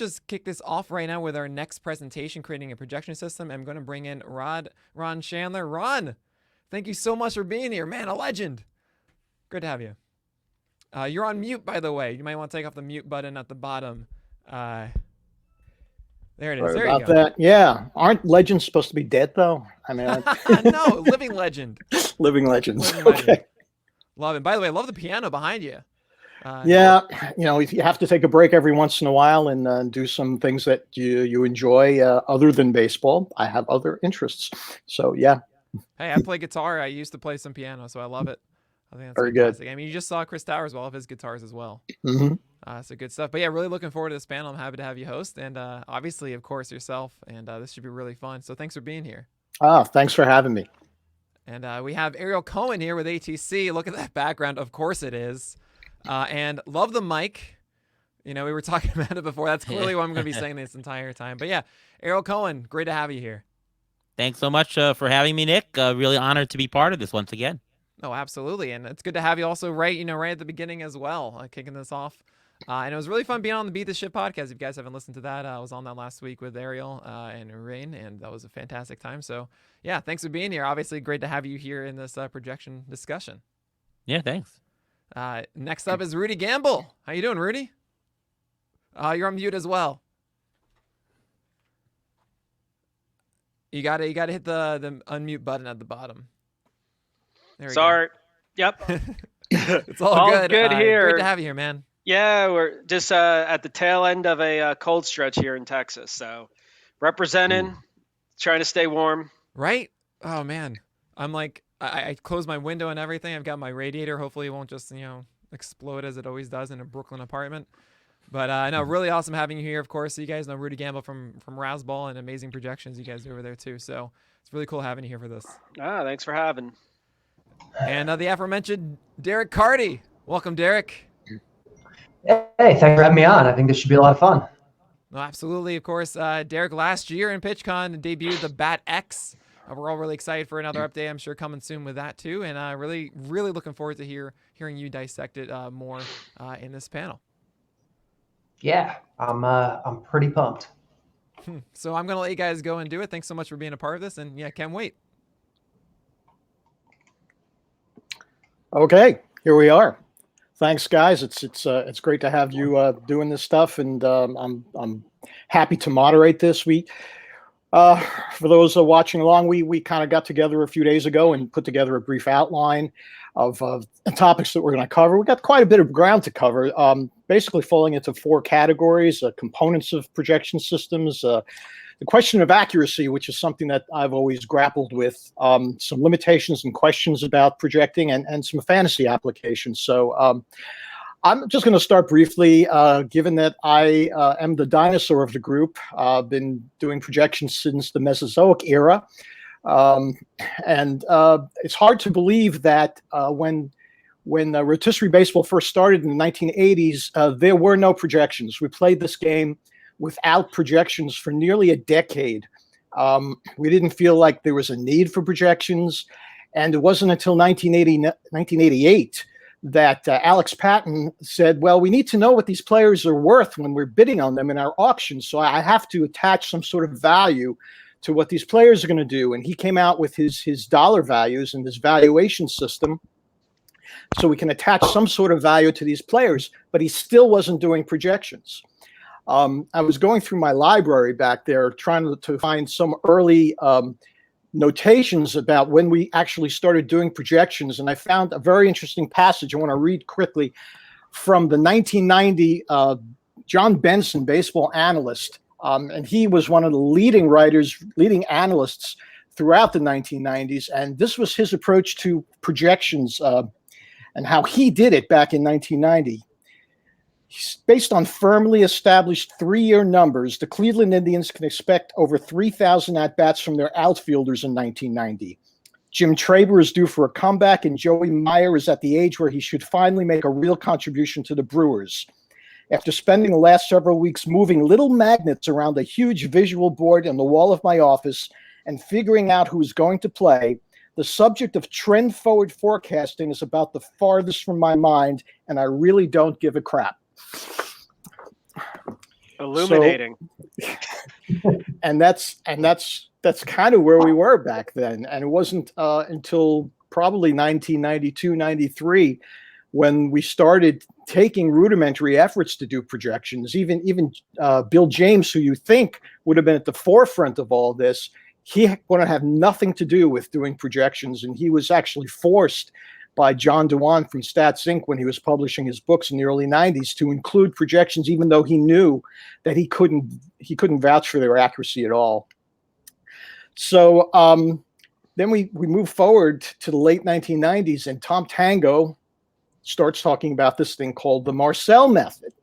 just kick this off right now with our next presentation, creating a projection system. I'm going to bring in Ron Shandler. Ron, thank you so much for being here, man. A legend. Good to have you. You're on mute, by the way. You might want to take off the mute button at the bottom. There it is. Sorry there about you go. that. Yeah. Aren't legends supposed to be dead, though? I mean, no, living legend. Living legends. Living legend. Okay. Love it. By the way, I love the piano behind you. Yeah, you have to take a break every once in a while and do some things that you enjoy other than baseball. I have other interests, so yeah. Hey, I play guitar. I used to play some piano, so I love it. I think that's very fantastic. good. I mean, you just saw Chris Towers, all of his guitars as well. Mm-hmm. So good stuff. But yeah, really looking forward to this panel. I'm happy to have you host, and obviously, of course, yourself. And this should be really fun. So thanks for being here. Thanks for having me. And we have Ariel Cohen here with ATC. Look at that background. Of course it is. And love the mic. We were talking about it before. That's clearly what I'm going to be saying this entire time. But yeah, Ariel Cohen, great to have you here. Thanks so much for having me, Nick. Really honored to be part of this once again. Oh, absolutely. And it's good to have you also right at the beginning as well, kicking this off. And it was really fun being on the Beat the Shit podcast. If you guys haven't listened to that, I was on that last week with Ariel and Rain, and that was a fantastic time. So yeah, thanks for being here. Obviously, great to have you here in this projection discussion. Yeah, thanks. Next up is Rudy Gamble. How you doing, Rudy? You're on mute as well. You gotta hit the unmute button at the bottom. Sorry. Yep. It's all good. Good here. Great to have you here, man. Yeah, we're just at the tail end of a cold stretch here in Texas. So representing, trying to stay warm. Right? Oh, man. I'm like, I closed my window and everything. I've got my radiator. Hopefully it won't just, explode as it always does in a Brooklyn apartment. But no, really awesome having you here, of course. So you guys know Rudy Gamble from Razzball and amazing projections you guys do over there, too. So it's really cool having you here for this. Thanks for having. And the aforementioned Derek Carty. Welcome, Derek. Hey, thanks for having me on. I think this should be a lot of fun. No, absolutely. Of course, Derek last year in PitchCon debuted the Bat X. We're all really excited for another update. I'm sure coming soon with that too. And really looking forward to hearing you dissect it more in this panel. Yeah, I'm pretty pumped. So I'm going to let you guys go and do it. Thanks so much for being a part of this. And yeah, can't wait. Okay, here we are. Thanks, guys. It's great to have you doing this stuff, and I'm happy to moderate this. For those watching along, we kind of got together a few days ago and put together a brief outline of the topics that we're going to cover. We got quite a bit of ground to cover, basically falling into four categories: components of projection systems, the question of accuracy, which is something that I've always grappled with, some limitations and questions about projecting, and some fantasy applications. So I'm just going to start briefly, given that I am the dinosaur of the group. I've been doing projections since the Mesozoic era. And it's hard to believe that when rotisserie baseball first started in the 1980s, there were no projections. We played this game without projections for nearly a decade. We didn't feel like there was a need for projections. And it wasn't until 1988 that Alex Patton said, well, we need to know what these players are worth when we're bidding on them in our auction. So I have to attach some sort of value to what these players are going to do. And he came out with his dollar values and his valuation system so we can attach some sort of value to these players, but he still wasn't doing projections. I was going through my library back there trying to find some early notations about when we actually started doing projections, and I found a very interesting passage I want to read quickly from the 1990 John Benson baseball analyst, and he was one of the leading analysts throughout the 1990s, and this was his approach to projections and how he did it back in 1990. Based on firmly established 3-year numbers, the Cleveland Indians can expect over 3,000 at-bats from their outfielders in 1990. Jim Traber is due for a comeback, and Joey Meyer is at the age where he should finally make a real contribution to the Brewers. After spending the last several weeks moving little magnets around a huge visual board on the wall of my office and figuring out who is going to play, the subject of trend-forward forecasting is about the farthest from my mind, and I really don't give a crap. Illuminating. And that's kind of where we were back then. And it wasn't until probably 1992, 93 when we started taking rudimentary efforts to do projections. Even Bill James, who you think would have been at the forefront of all this, he would have nothing to do with doing projections. And he was actually forced by John Dewan from Stats Inc. when he was publishing his books in the early 90s to include projections, even though he knew that he couldn't vouch for their accuracy at all. So then we move forward to the late 1990s, and Tom Tango starts talking about this thing called the Marcel Method,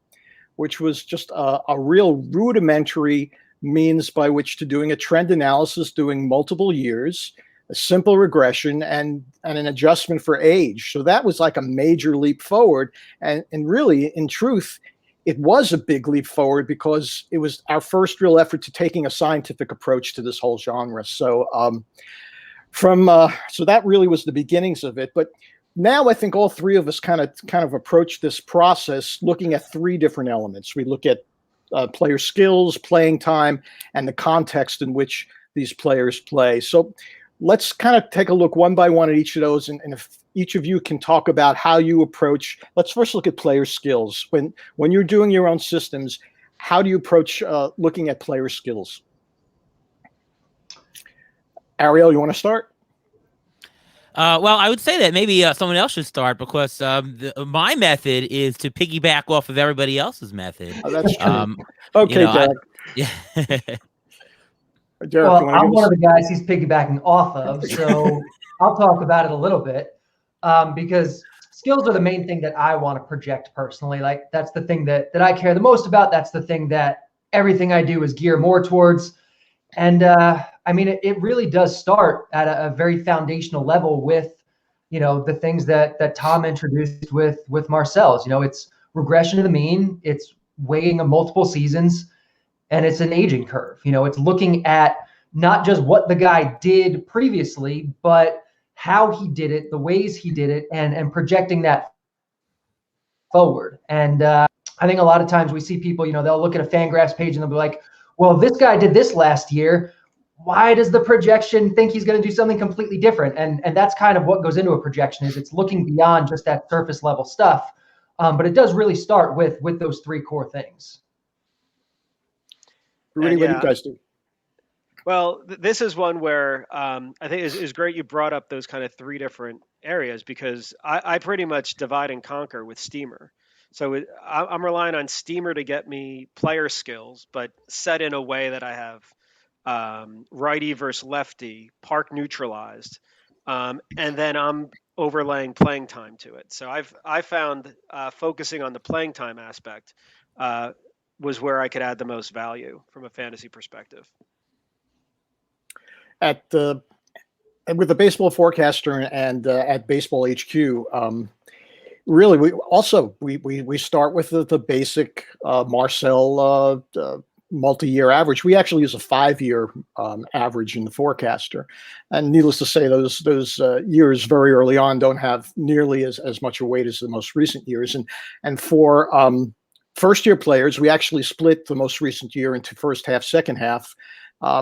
which was just a real rudimentary means by which to doing a trend analysis, doing multiple years, a simple regression, and an adjustment for age. So that was like a major leap forward. And really, in truth, it was a big leap forward because it was our first real effort to taking a scientific approach to this whole genre. So so that really was the beginnings of it. But now I think all three of us kind of approach this process looking at three different elements. We look at player skills, playing time, and the context in which these players play. So let's kind of take a look one by one at each of those, and if each of you can talk about how you approach. Let's first look at player skills. When you're doing your own systems, how do you approach looking at player skills? Ariel, you want to start? Well, I would say that maybe someone else should start because my method is to piggyback off of everybody else's method. Oh, that's true. Okay, Derek. Derek, well, I'm one of the guys he's piggybacking off of, so I'll talk about it a little bit because skills are the main thing that I want to project personally. Like that's the thing that I care the most about. That's the thing that everything I do is geared more towards. And I mean, it really does start at a very foundational level with, the things that Tom introduced with Marcel's. It's regression to the mean, it's weighing of multiple seasons, and it's an aging curve. It's looking at not just what the guy did previously, but how he did it, the ways he did it, and projecting that forward. And I think a lot of times we see people, they'll look at a Fangraphs page and they'll be like, well, this guy did this last year. Why does the projection think he's going to do something completely different? And that's kind of what goes into a projection is it's looking beyond just that surface level stuff. But it does really start with those three core things. Rudy, what do you guys do? Well, this is one where I think is great you brought up those kind of three different areas because I pretty much divide and conquer with Steamer. So I'm relying on Steamer to get me player skills, but set in a way that I have righty versus lefty, park neutralized, and then I'm overlaying playing time to it. So I found focusing on the playing time aspect was where I could add the most value from a fantasy perspective. With the Baseball Forecaster and at Baseball HQ, really we start with the basic Marcel multi-year average. We actually use a 5-year average in the Forecaster, and needless to say, those years very early on don't have nearly as much a weight as the most recent years. And for first-year players, we actually split the most recent year into first half, second half,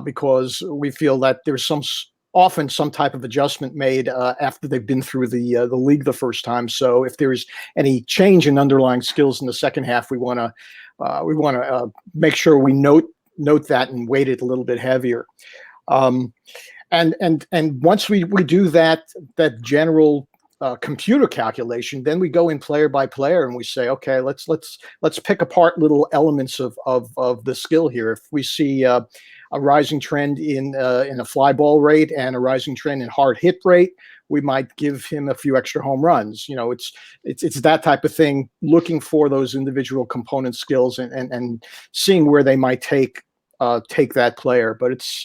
because we feel that there's often some type of adjustment made after they've been through the league the first time. So if there's any change in underlying skills in the second half, we want to make sure we note that and weight it a little bit heavier. And once we do that general computer calculation, then we go in player by player and we say, okay, let's pick apart little elements of the skill here. If we see a rising trend in a fly ball rate and a rising trend in hard hit rate, we might give him a few extra home runs. It's that type of thing, looking for those individual component skills and seeing where they might take that player. But it's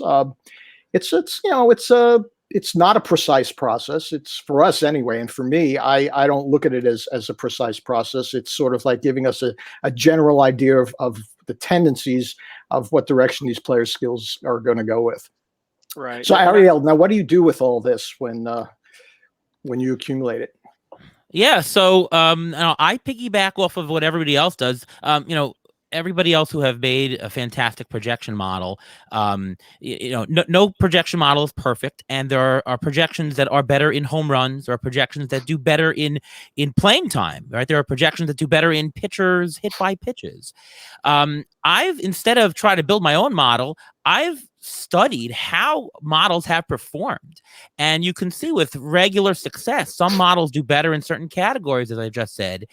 not a precise process. It's for us anyway. And for me, I don't look at it as a precise process. It's sort of like giving us a general idea of the tendencies of what direction these player skills are going to go with. Right. So Ariel, now what do you do with all this when you accumulate it? Yeah. So I piggyback off of what everybody else does. everybody else who have made a fantastic projection model. No projection model is perfect, and there are projections that are better in home runs. There are projections that do better in playing time, right? There are projections that do better in pitchers hit by pitches. I've, instead of trying to build my own model, I've studied how models have performed. And you can see with regular success, some models do better in certain categories, as I just said.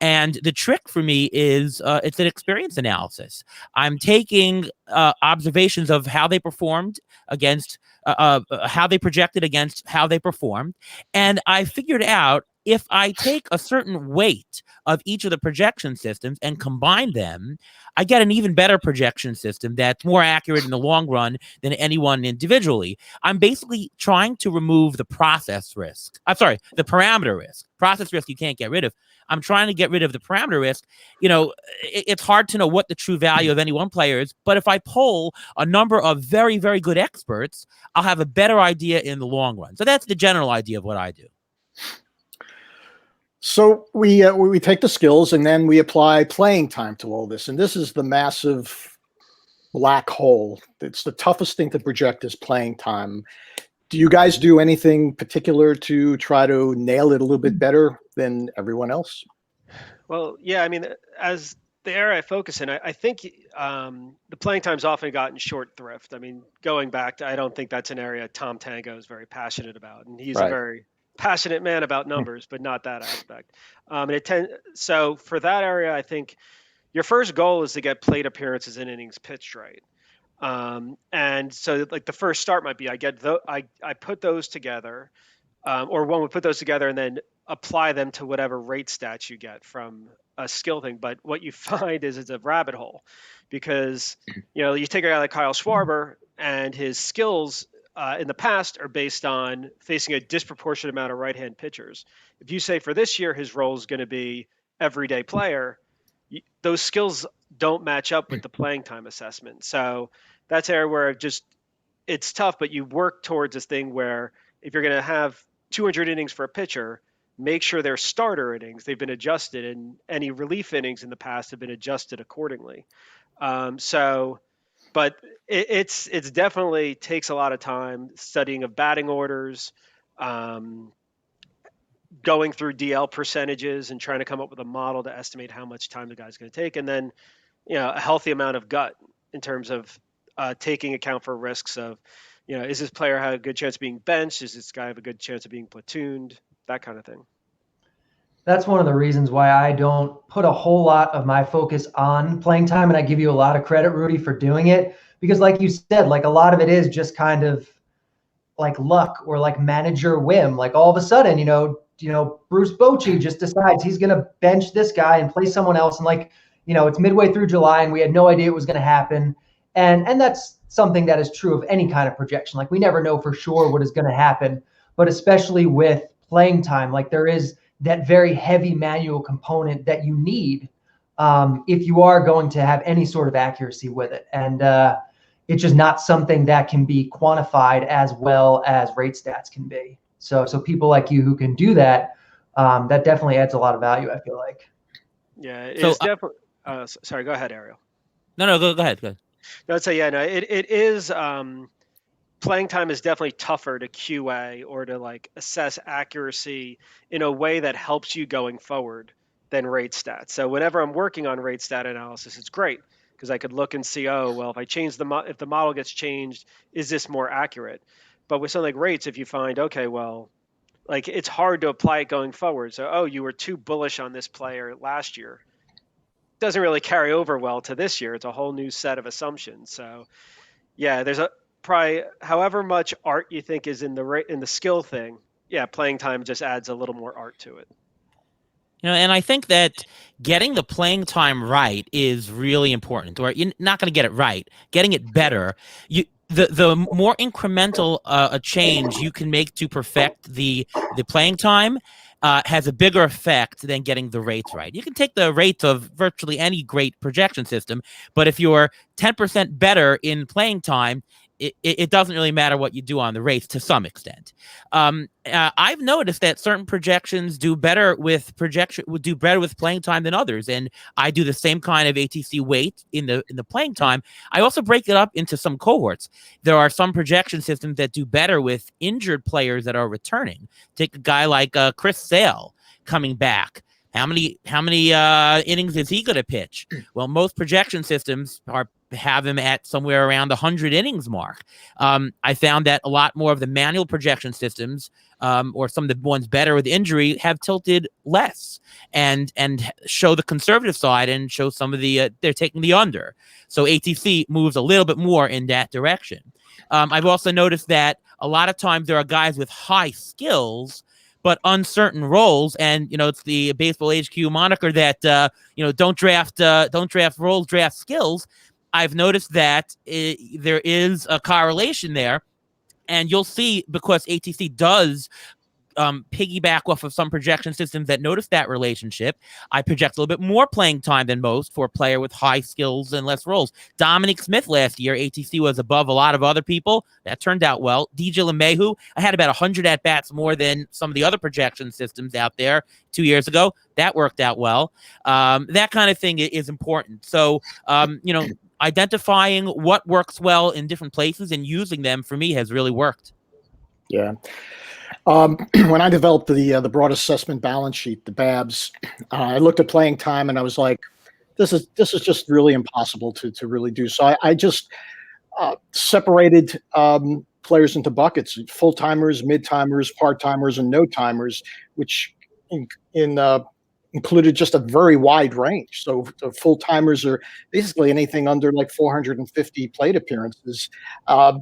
And the trick for me is it's an experience analysis. I'm taking observations of how they performed against how they projected against how they performed. And I figured out if I take a certain weight of each of the projection systems and combine them, I get an even better projection system that's more accurate in the long run than any one individually. I'm basically trying to remove the process risk. I'm sorry, the parameter risk. Process risk you can't get rid of. I'm trying to get rid of the parameter risk. It's hard to know what the true value of any one player is, but if I poll a number of very, very good experts, I'll have a better idea in the long run. So that's the general idea of what I do. So we take the skills and then we apply playing time to all this. And this is the massive black hole. It's the toughest thing to project is playing time. Do you guys do anything particular to try to nail it a little bit better than everyone else? Well, yeah, I mean, as the area I focus in, I think the playing time's often gotten short thrift. I mean, going back, I don't think that's an area Tom Tango is very passionate about. And he's a very passionate man about numbers, but not that aspect. So for that area, I think your first goal is to get plate appearances and innings pitched right. And so like the first start might be I put those together, or one would put those together and then apply them to whatever rate stats you get from a skill thing. But what you find is it's a rabbit hole, because you take a guy like Kyle Schwarber and his skills in the past are based on facing a disproportionate amount of right-hand pitchers. If you say for this year his role is going to be everyday player, those skills don't match up with the playing time assessment. So that's an area where it's tough, but you work towards this thing where if you're going to have 200 innings for a pitcher, make sure their starter innings, they've been adjusted, and any relief innings in the past have been adjusted accordingly. But it's definitely takes a lot of time studying of batting orders, going through DL percentages and trying to come up with a model to estimate how much time the guy's going to take. And then, a healthy amount of gut in terms of taking account for risks of, is this player have a good chance of being benched? Is this guy have a good chance of being platooned? That kind of thing. That's one of the reasons why I don't put a whole lot of my focus on playing time. And I give you a lot of credit, Rudy, for doing it, because like you said, like a lot of it is just kind of like luck or like manager whim. Like all of a sudden, Bruce Bochy just decides he's going to bench this guy and play someone else. And it's midway through July and we had no idea it was going to happen. And that's something that is true of any kind of projection. Like we never know for sure what is going to happen, but especially with playing time, like there is that very heavy manual component that you need if you are going to have any sort of accuracy with it. And it's just not something that can be quantified as well as rate stats can be. So people like you who can do that, that definitely adds a lot of value, I feel like. Yeah, it's definitely. Sorry, go ahead, Ariel. No, go ahead. No, I'd say, it is. Playing time is definitely tougher to QA or to like assess accuracy in a way that helps you going forward than rate stats. So whenever I'm working on rate stat analysis, it's great because I could look and see, if I change if the model gets changed, is this more accurate? But with something like rates, if you find, like it's hard to apply it going forward. So, you were too bullish on this player last year. Doesn't really carry over well to this year. It's a whole new set of assumptions. So yeah, there's probably however much art you think is in the skill thing. Yeah, playing time just adds a little more art to it. And I think that getting the playing time right is really important. Or you're not going to get it right. Getting it better, the more incremental a change you can make to perfect the playing time has a bigger effect than getting the rates right. You can take the rates of virtually any great projection system, but if you're 10% better in playing time, it doesn't really matter what you do on the race to some extent. I've noticed that certain projections do better with playing time than others, and I do the same kind of ATC weight in the playing time. I also break it up into some cohorts. There are some projection systems that do better with injured players that are returning. Take a guy like Chris Sale coming back. How many innings is he going to pitch? Well, most projection systems have him at somewhere around the 100 innings mark. I found that a lot more of the manual projection systems, or some of the ones better with injury, have tilted less and show the conservative side and show some of the they're taking the under. So ATC moves a little bit more in that direction. I've also noticed that a lot of times there are guys with high skills but uncertain roles, and it's the baseball HQ moniker that don't draft roles, draft skills. I've noticed that there is a correlation there, and you'll see, because ATC does piggyback off of some projection systems that notice that relationship. I project a little bit more playing time than most for a player with high skills and less roles. Dominic Smith last year, ATC was above a lot of other people. That turned out well. DJ LeMahieu, I had about 100 at-bats more than some of the other projection systems out there 2 years ago. That worked out well. That kind of thing is important. So, identifying what works well in different places and using them, for me, has really worked. Yeah. When I developed the broad assessment balance sheet, the BABS, I looked at playing time and I was like, this is just really impossible to really do. So I just separated players into buckets: full timers, mid timers, part timers, and no timers, which included just a very wide range. So full timers are basically anything under like 450 plate appearances,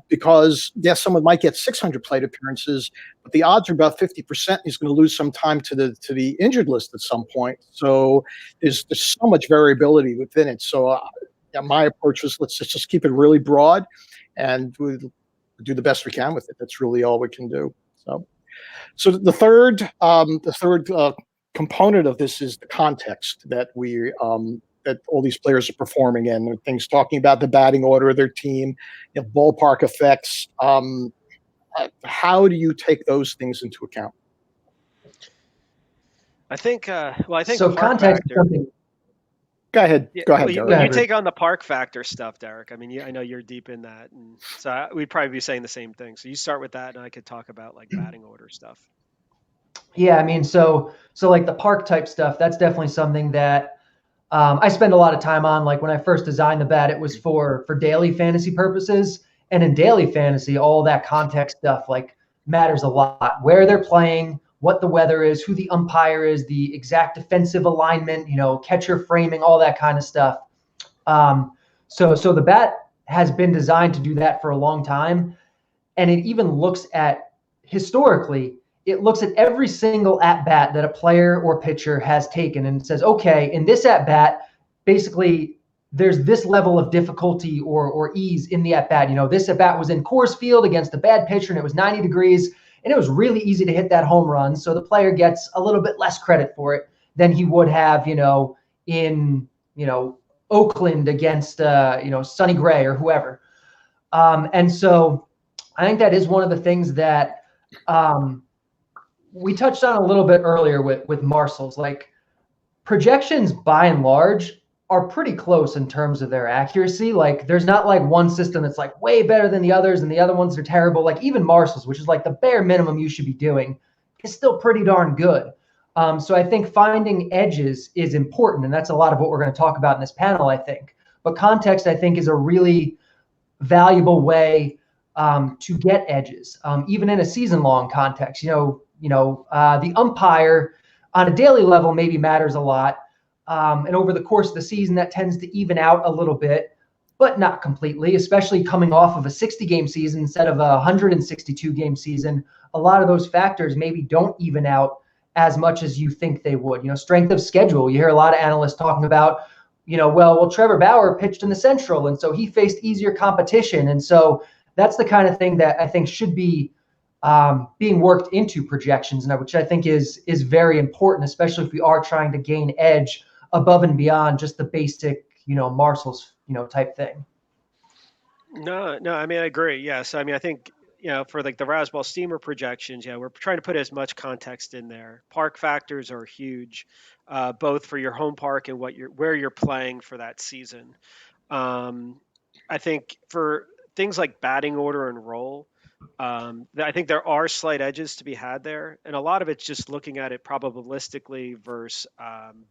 because yes, someone might get 600 plate appearances, but the odds are about 50% he's going to lose some time to the injured list at some point. So there's so much variability within it. So my approach was, let's just keep it really broad, and we'll do the best we can with it. That's really all we can do. So the third component of this is the context that that all these players are performing in. There are things talking about the batting order of their team, ballpark effects. How do you take those things into account? I think so. Context is something. Go ahead. Yeah, Go ahead, Derek. You take on the park factor stuff, Derek. I mean, I know you're deep in that, and so we'd probably be saying the same thing. So you start with that, and I could talk about like batting order stuff. Yeah, I mean, so like the park type stuff, that's definitely something that I spend a lot of time on. Like when I first designed the bat, it was for daily fantasy purposes, and in daily fantasy, all that context stuff like matters a lot. Where they're playing, what the weather is, who the umpire is, the exact defensive alignment, catcher framing, all that kind of stuff. So the bat has been designed to do that for a long time, and it even looks at historically. It looks at every single at-bat that a player or pitcher has taken and says, okay, in this at-bat, basically there's this level of difficulty or ease in the at-bat. This at-bat was in Coors Field against a bad pitcher and it was 90 degrees and it was really easy to hit that home run. So the player gets a little bit less credit for it than he would have, in Oakland against, Sonny Gray or whoever. And so I think that is one of the things that, we touched on a little bit earlier with Marcel's. Like projections by and large are pretty close in terms of their accuracy. Like there's not like one system that's like way better than the others and the other ones are terrible. Like even Marcel's, which is like the bare minimum you should be doing, is still pretty darn good. So I think finding edges is important, and that's a lot of what we're going to talk about in this panel, I think. But context, I think, is a really valuable way to get edges, even in a season-long context. The umpire on a daily level maybe matters a lot. And over the course of the season, that tends to even out a little bit, but not completely, especially coming off of a 60-game season instead of a 162-game season. A lot of those factors maybe don't even out as much as you think they would. Strength of schedule. You hear a lot of analysts talking about, well, Trevor Bauer pitched in the Central, and so he faced easier competition. And so that's the kind of thing that I think should be being worked into projections, and which I think is very important, especially if we are trying to gain edge above and beyond just the basic, Marcel's, type thing. No, I mean, I agree. Yes. I mean, I think, for like the Razzball Steamer projections, we're trying to put as much context in there. Park factors are huge, both for your home park and where you're playing for that season. Um, I think for things like batting order and role, I think there are slight edges to be had there, and a lot of it's just looking at it probabilistically versus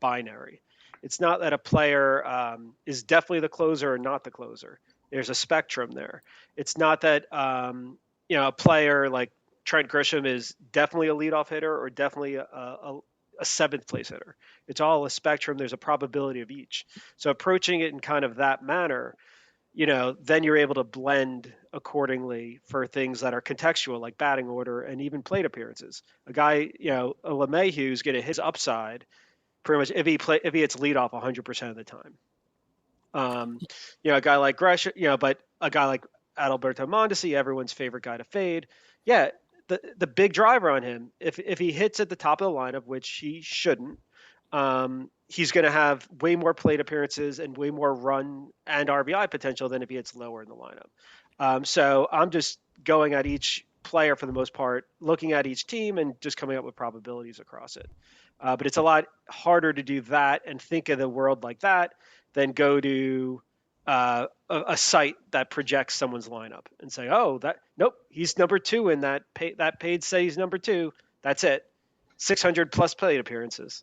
binary. It's not that a player is definitely the closer or not the closer. There's a spectrum there. It's not that a player like Trent Grisham is definitely a leadoff hitter or definitely a seventh place hitter. It's all a spectrum. There's a probability of each. So approaching it in kind of that manner, then you're able to blend accordingly for things that are contextual, like batting order and even plate appearances. A guy, a LeMahieu is going to his upside pretty much if he hits leadoff 100% of the time. A guy like Gresham, but a guy like Adalberto Mondesi, everyone's favorite guy to fade. Yeah, the big driver on him, if he hits at the top of the lineup, which he shouldn't, he's going to have way more plate appearances and way more run and RBI potential than if he hits lower in the lineup. So I'm just going at each player for the most part, looking at each team and just coming up with probabilities across it. But it's a lot harder to do that and think of the world like that than go to a site that projects someone's lineup and say, oh, nope, he's number 2 in that page say he's number 2. That's it. 600 plus plate appearances.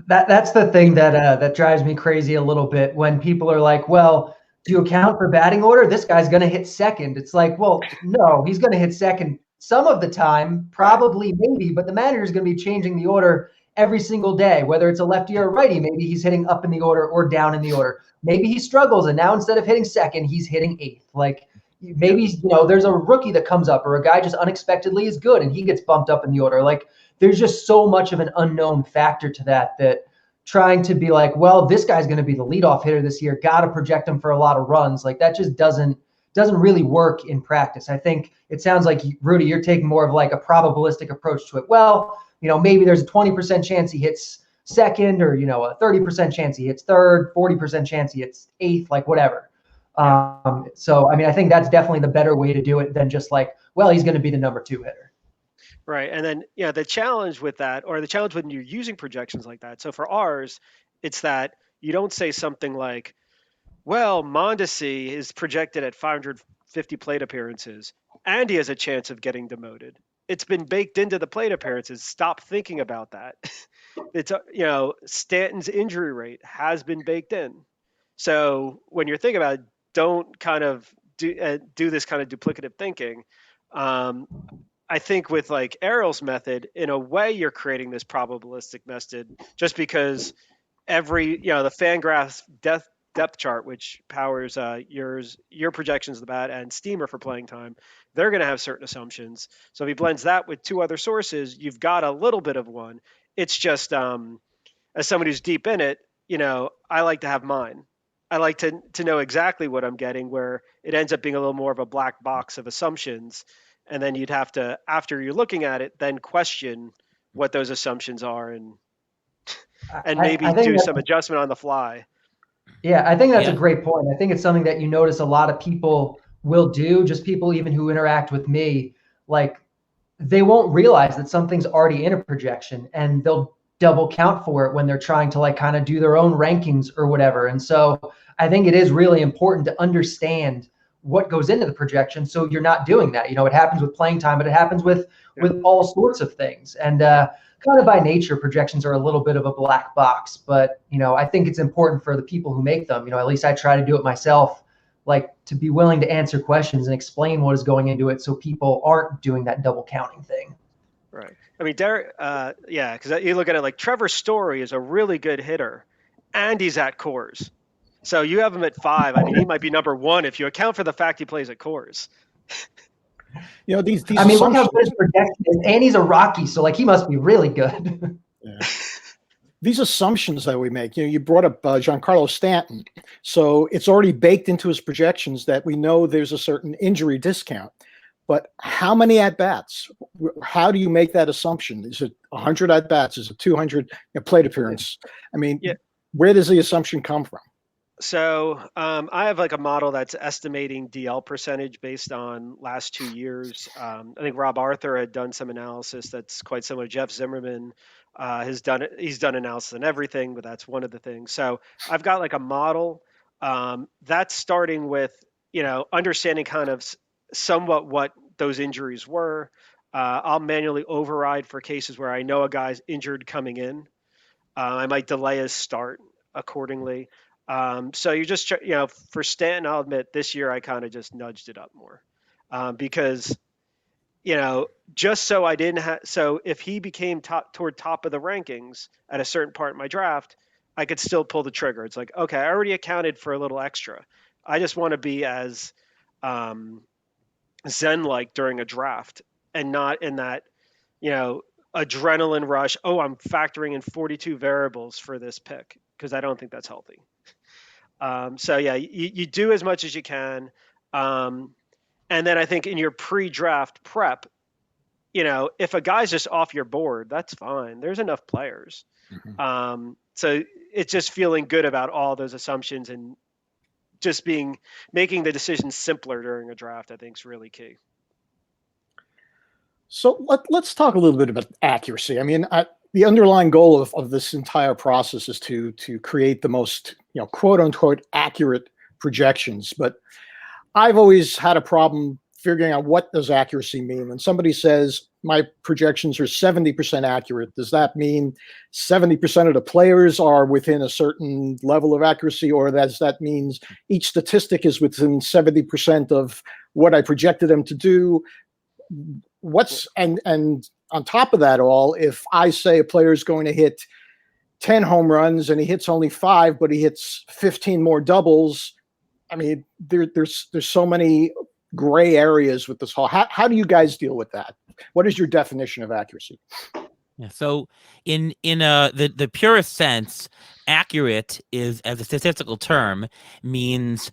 That's the thing that drives me crazy a little bit when people are like, well, do you account for batting order? This guy's going to hit second. It's like, well, no, he's going to hit second some of the time, probably, maybe, but the manager is going to be changing the order every single day, whether it's a lefty or a righty. Maybe he's hitting up in the order or down in the order. Maybe he struggles, and now instead of hitting second, he's hitting 8th. Like maybe, there's a rookie that comes up or a guy just unexpectedly is good and he gets bumped up in the order. Like there's just so much of an unknown factor to that trying to be like, well, this guy's going to be the leadoff hitter this year, got to project him for a lot of runs. Like that just doesn't really work in practice. I think it sounds like, Rudy, you're taking more of like a probabilistic approach to it. Well, maybe there's a 20% chance he hits second or, a 30% chance he hits third, 40% chance he hits 8th, like whatever. So, I mean, I think that's definitely the better way to do it than just like, well, he's going to be the number 2 hitter. Right. And then, the challenge with that, or the challenge when you're using projections like that. So for ours, it's that you don't say something like, well, Mondesi is projected at 550 plate appearances and he has a chance of getting demoted. It's been baked into the plate appearances. Stop thinking about that. It's, Stanton's injury rate has been baked in. So when you're thinking about it, don't kind of do this kind of duplicative thinking. I think with like Ariel's method, in a way, you're creating this probabilistic method just because the Fangraphs depth chart, which powers your projections of the bat and Steamer for playing time, they're going to have certain assumptions. So if he blends that with 2 other sources, you've got a little bit of one. It's just as somebody who's deep in it, I like to have mine. I like to know exactly what I'm getting, where it ends up being a little more of a black box of assumptions. And then you'd have to, after you're looking at it, then question what those assumptions are and maybe do some adjustment on the fly. Yeah, I think that's a great point. I think it's something that you notice a lot of people will do, just people even who interact with me, like they won't realize that something's already in a projection and they'll double count for it when they're trying to like kind of do their own rankings or whatever. And so I think it is really important to understand what goes into the projection so you're not doing that. It happens with playing time, but it happens with all sorts of things. And kind of by nature, projections are a little bit of a black box, but I think it's important for the people who make them, at least I try to do it myself, like to be willing to answer questions and explain what is going into it so people aren't doing that double counting thing. Right. I mean, Derek, because you look at it like Trevor Story is a really good hitter and he's at Coors. So you have him at 5. I mean, he might be number 1 if you account for the fact he plays at Coors. These I mean, look how good his projection is, and he's a Rocky, so like he must be really good. Yeah. These assumptions that we make, you brought up Giancarlo Stanton, so it's already baked into his projections that we know there's a certain injury discount. But how many at bats? How do you make that assumption? Is it 100 at bats? Is it 200 plate appearance? I mean, where does the assumption come from? So I have like a model that's estimating DL percentage based on last 2 years. I think Rob Arthur had done some analysis that's quite similar. Jeff Zimmerman has done it. He's done analysis on everything, but that's one of the things. So I've got like a model that's starting with understanding kind of somewhat what those injuries were. I'll manually override for cases where I know a guy's injured coming in. I might delay his start accordingly. So you just, for Stanton, I'll admit this year I kind of just nudged it up more because, just so I didn't have, so if he became toward top of the rankings at a certain part in my draft, I could still pull the trigger. It's like, okay, I already accounted for a little extra. I just want to be as zen-like during a draft and not in that, adrenaline rush. Oh, I'm factoring in 42 variables for this pick because I don't think that's healthy. So yeah, you do as much as you can. And then I think in your pre-draft prep, if a guy's just off your board, that's fine. There's enough players. So it's just feeling good about all those assumptions and just making the decision simpler during a draft, I think is really key. So let's talk a little bit about accuracy. I mean, the underlying goal of this entire process is to create the most, quote unquote, accurate projections. But I've always had a problem figuring out what does accuracy mean. When somebody says my projections are 70% accurate, does that mean 70% of the players are within a certain level of accuracy, or does that means each statistic is within 70% of what I projected them to do? And on top of that all, if I say a player is going to hit 10 home runs and he hits only 5, but he hits 15 more doubles, I mean, there's so many gray areas with this whole. How do you guys deal with that? What is your definition of accuracy? Yeah, so in the purest sense, accurate is, as a statistical term, means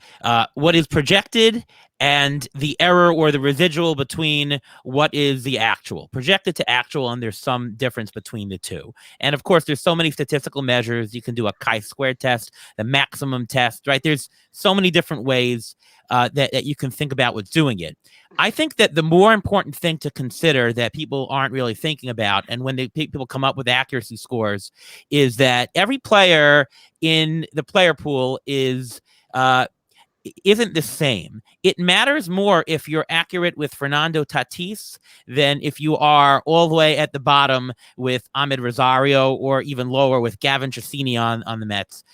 what is projected and the error or the residual between what is the actual. Projected to actual, and there's some difference between the two. And of course, there's so many statistical measures. You can do a chi-square test, the maximum test, right? There's so many different ways that you can think about with doing it. I think that the more important thing to consider that people aren't really thinking about, and when people come up with accuracy scores, is that every player in the player pool isn't the same. It matters more if you're accurate with Fernando Tatis than if you are all the way at the bottom with Ahmed Rosario, or even lower with Gavin Chesini on the Mets.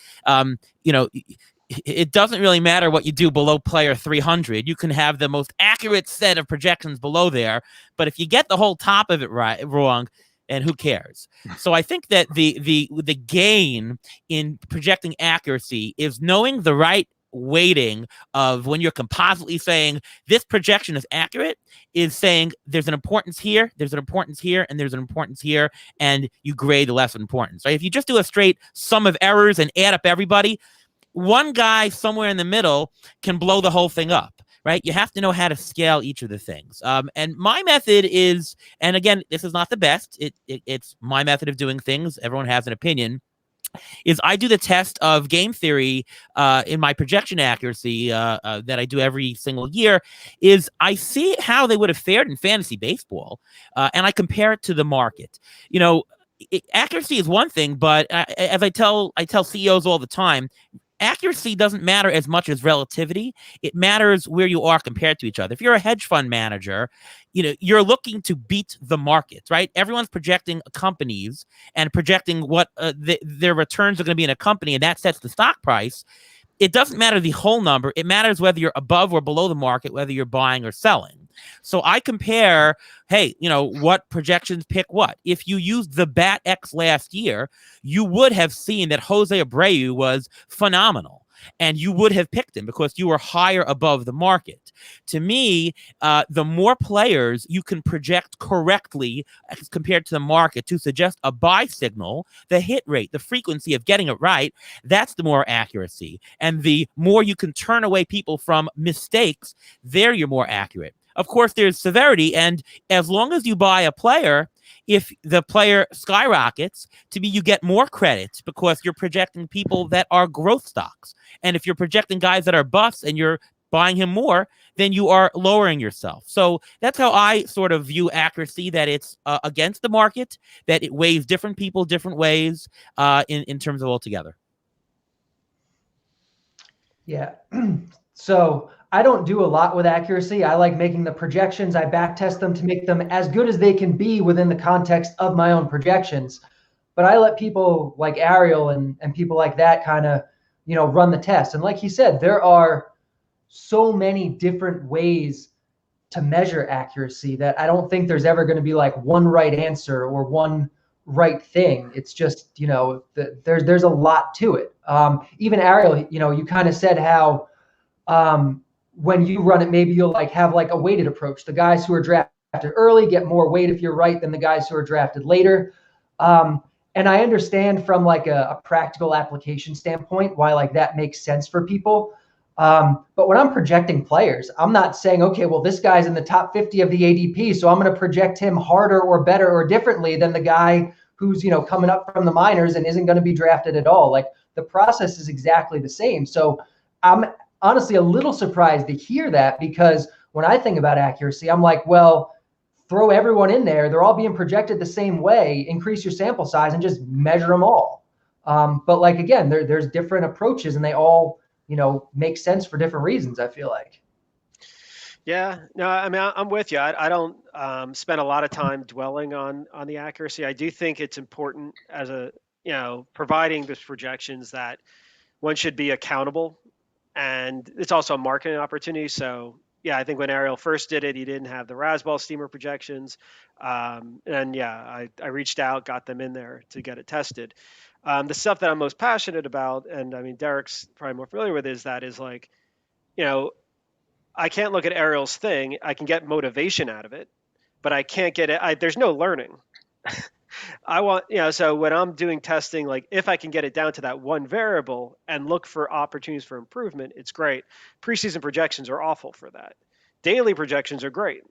It doesn't really matter what you do below player 300. You can have the most accurate set of projections below there, but if you get the whole top of it wrong, and who cares? So I think that the gain in projecting accuracy is knowing the right weighting of when you're compositely saying this projection is accurate, is saying there's an importance here, there's an importance here, and there's an importance here, and you grade the less importance. Right? If you just do a straight sum of errors and add up everybody, one guy somewhere in the middle can blow the whole thing up, right? You have to know how to scale each of the things. And my method is, and again, this is not the best. It's my method of doing things. Everyone has an opinion. Is I do the test of game theory in my projection accuracy that I do every single year. Is I see how they would have fared in fantasy baseball, and I compare it to the market. Accuracy is one thing, but as I tell CEOs all the time, accuracy doesn't matter as much as relativity. It matters where you are compared to each other. If you're a hedge fund manager, you're looking to beat the market, right? Everyone's projecting companies and projecting what their returns are going to be in a company, and that sets the stock price. It doesn't matter the whole number. It matters whether you're above or below the market, whether you're buying or selling. So I compare, hey, what projections pick what. If you used the BAT X last year, you would have seen that Jose Abreu was phenomenal. And you would have picked him because you were higher above the market. To me, the more players you can project correctly as compared to the market to suggest a buy signal, the hit rate, the frequency of getting it right, that's the more accuracy. And the more you can turn away people from mistakes, there you're more accurate. Of course, there's severity. And as long as you buy a player If the player skyrockets, to me, you get more credits because you're projecting people that are growth stocks. And if you're projecting guys that are buffs and you're buying him more, then you are lowering yourself. So that's how I sort of view accuracy, that it's against the market, that it weighs different people different ways in terms of altogether. Yeah. So I don't do a lot with accuracy. I like making the projections. I back test them to make them as good as they can be within the context of my own projections. But I let people like Ariel and people like that kind of, run the test. And like he said, there are so many different ways to measure accuracy that I don't think there's ever going to be like one right answer or one right thing. It's just, there's a lot to it. Even Ariel, you kind of said how when you run it, maybe you'll like have like a weighted approach. The guys who are drafted early get more weight if you're right than the guys who are drafted later. And I understand from like a practical application standpoint why like that makes sense for people. But when I'm projecting players, I'm not saying, okay, well, this guy's in the top 50 of the ADP, so I'm going to project him harder or better or differently than the guy who's, coming up from the minors and isn't going to be drafted at all. Like the process is exactly the same. So I'm honestly a little surprised to hear that, because when I think about accuracy, I'm like, well, throw everyone in there. They're all being projected the same way, increase your sample size and just measure them all. But like, again, there's different approaches and they all, make sense for different reasons, I feel like. Yeah, no, I mean, I'm with you. I don't spend a lot of time dwelling on the accuracy. I do think it's important as providing these projections that one should be accountable, and it's also a marketing opportunity. So yeah, I think when Ariel first did it, he didn't have the Razzball Steamer projections, and yeah, I reached out, got them in there to get it tested. The stuff that I'm most passionate about, and I mean, Derek's probably more familiar with, is like, I can't look at Ariel's thing. I can get motivation out of it, but I can't get it. There's no learning. I want, so when I'm doing testing, like if I can get it down to that one variable and look for opportunities for improvement, it's great. Preseason projections are awful for that. Daily projections are great.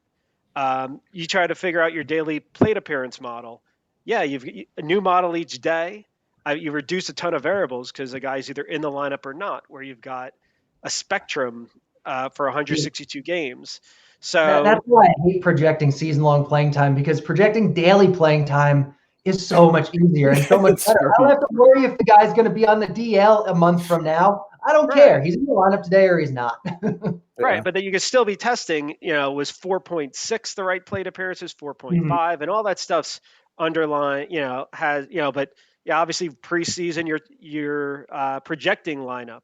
You try to figure out your daily plate appearance model. Yeah, you've a new model each day. You reduce a ton of variables because the guy's either in the lineup or not, where you've got a spectrum for 162 games. So that's why I hate projecting season-long playing time, because projecting daily playing time is so much easier and so much better. I don't have to worry if the guy's going to be on the DL a month from now. I don't care. He's in the lineup today or he's not. Right, but then you could still be testing, was 4.6 the right plate appearances, 4.5, and all that stuff's underlying, has, but yeah, obviously preseason you're projecting lineup.